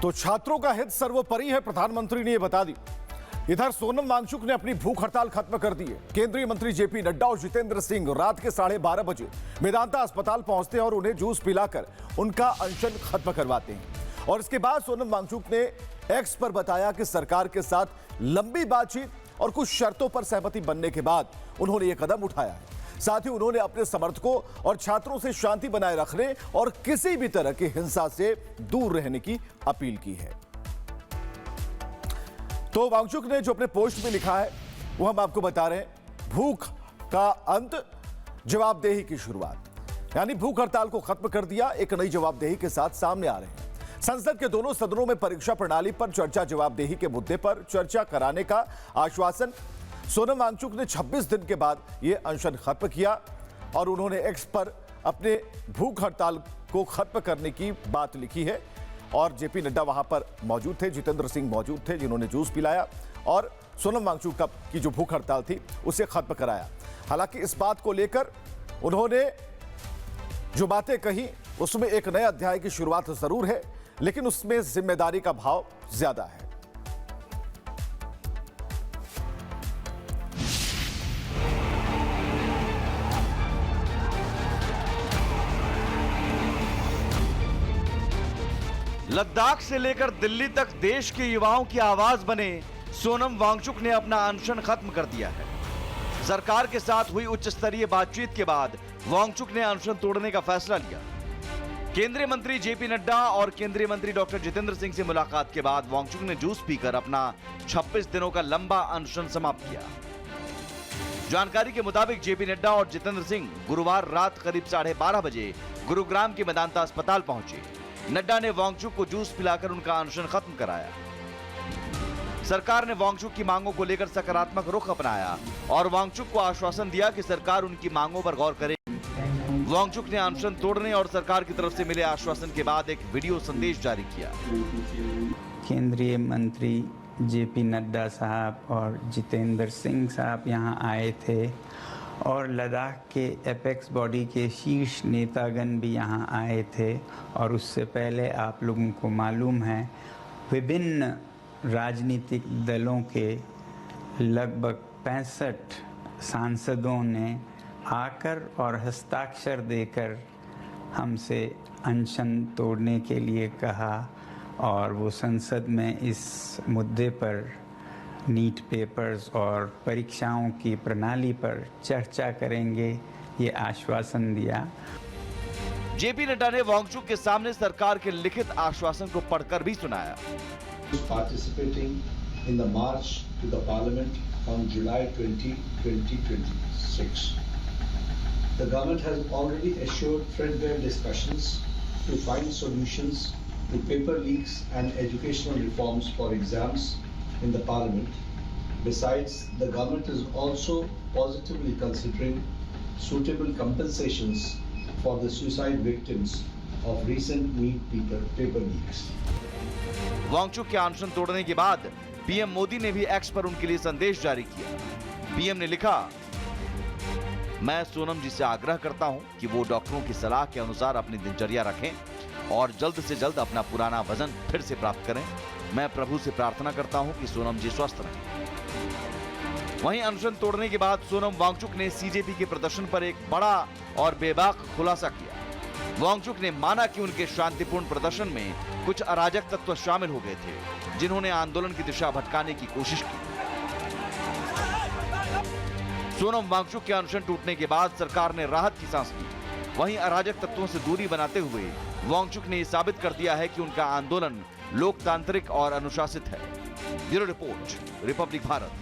तो छात्रों का हित सर्वोपरि है, प्रधानमंत्री ने यह बता दी। इधर सोनम वांगचुक ने अपनी भूख हड़ताल खत्म कर दी है। केंद्रीय मंत्री जेपी नड्डा और जितेंद्र सिंह रात के 12:30 बजे मेदांता अस्पताल पहुंचते हैं और उन्हें जूस पिलाकर उनका अनशन खत्म करवाते हैं। और इसके बाद सोनम वांगचुक ने एक्स पर बताया कि सरकार के साथ लंबी बातचीत और कुछ शर्तों पर सहमति बनने के बाद उन्होंने यह कदम उठाया है। साथ ही उन्होंने अपने समर्थकों और छात्रों से शांति बनाए रखने और किसी भी तरह की हिंसा से दूर रहने की अपील की है। तो वांगचुक ने जो अपने पोस्ट में लिखा है वो हम आपको बता रहे हैं। भूख का अंत, जवाबदेही की शुरुआत। यानी भूख हड़ताल को खत्म कर दिया, एक नई जवाबदेही के साथ सामने आ रहे हैं। संसद के दोनों सदनों में परीक्षा प्रणाली पर चर्चा, जवाबदेही के मुद्दे पर चर्चा कराने का आश्वासन। सोनम वांगचुक ने 26 दिन के बाद यह अनशन खत्म किया और उन्होंने एक्स पर अपने भूख हड़ताल को खत्म करने की बात लिखी है। और जेपी नड्डा वहां पर मौजूद थे, जितेंद्र सिंह मौजूद थे जिन्होंने जूस पिलाया और सोनम वांगचुक की जो भूख हड़ताल थी उसे खत्म कराया। हालांकि इस बात को लेकर उन्होंने जो बातें कही उसमें एक नए अध्याय की शुरुआत जरूर है, लेकिन उसमें जिम्मेदारी का भाव ज्यादा है। लद्दाख से लेकर दिल्ली तक देश के युवाओं की आवाज बने सोनम वांगचुक ने अपना अनशन खत्म कर दिया है। सरकार के साथ हुई उच्च स्तरीय बातचीत के बाद वांगचुक ने अनशन तोड़ने का फैसला लिया। केंद्रीय मंत्री जेपी नड्डा और केंद्रीय मंत्री डॉक्टर जितेंद्र सिंह से मुलाकात के बाद वांगचुक ने जूस पीकर अपना 26 दिनों का लंबा अनशन समाप्त किया। जानकारी के मुताबिक जेपी नड्डा और जितेंद्र सिंह गुरुवार रात करीब 12:30 बजे गुरुग्राम के मेदांता अस्पताल पहुंचे। नड्डा ने वांगचुक को जूस पिलाकर उनका अनशन खत्म कराया। सरकार ने वांगचुक की मांगों को लेकर सकारात्मक रुख अपनाया और वांगचुक को आश्वासन दिया कि सरकार उनकी मांगों पर गौर करेगी। वांगचुक ने अनशन तोड़ने और सरकार की तरफ से मिले आश्वासन के बाद एक वीडियो संदेश जारी किया। केंद्रीय मंत्री जेपी नड्डा साहब और जितेंद्र सिंह साहब यहां आए थे और लद्दाख के एपेक्स बॉडी के शीर्ष नेतागण भी यहां आए थे। और उससे पहले आप लोगों को मालूम है विभिन्न राजनीतिक दलों के लगभग 65 सांसदों ने आकर और हस्ताक्षर देकर हमसे अनशन तोड़ने के लिए कहा और वो संसद में इस मुद्दे पर नीट पेपर्स और परीक्षाओं की प्रणाली पर चर्चा करेंगे, ये आश्वासन दिया। जेपी नड्डा ने वांगचुक के सामने सरकार के लिखित आश्वासन को पढ़कर भी सुनाया। Participating in the march to the parliament on July 20, 2026. The government has already assured threadbare discussions to find solutions to paper leaks and educational reforms for exams in the parliament. Besides, the government is also positively considering suitable compensations for the suicide victims of recent NEET paper leaks. Wangchuck के अनशन तोड़ने के बाद PM Modi ने भी x पर उनके लिए संदेश जारी किया। पीएम ने लिखा, मैं सोनम जी से आग्रह करता हूं कि वो डॉक्टरों की सलाह के अनुसार अपनी दिनचर्या रखें और जल्द से जल्द अपना पुराना वजन फिर से प्राप्त करें। मैं प्रभु से प्रार्थना करता हूं कि सोनम जी स्वस्थ रहें। वहीं अनशन तोड़ने के बाद सोनम वांगचुक ने सीजेपी के प्रदर्शन पर एक बड़ा और बेबाक खुलासा किया। वांगचुक ने माना कि उनके शांतिपूर्ण प्रदर्शन में कुछ अराजक तत्व शामिल हो गए थे जिन्होंने आंदोलन की दिशा भटकाने की कोशिश की। सोनम वांगचुक के अनशन टूटने के बाद सरकार ने राहत की सांस ली। वहीं अराजक तत्वों से दूरी बनाते हुए वांगचुक ने यह साबित कर दिया है कि उनका आंदोलन लोकतांत्रिक और अनुशासित है। Bureau report, Republic Bharat.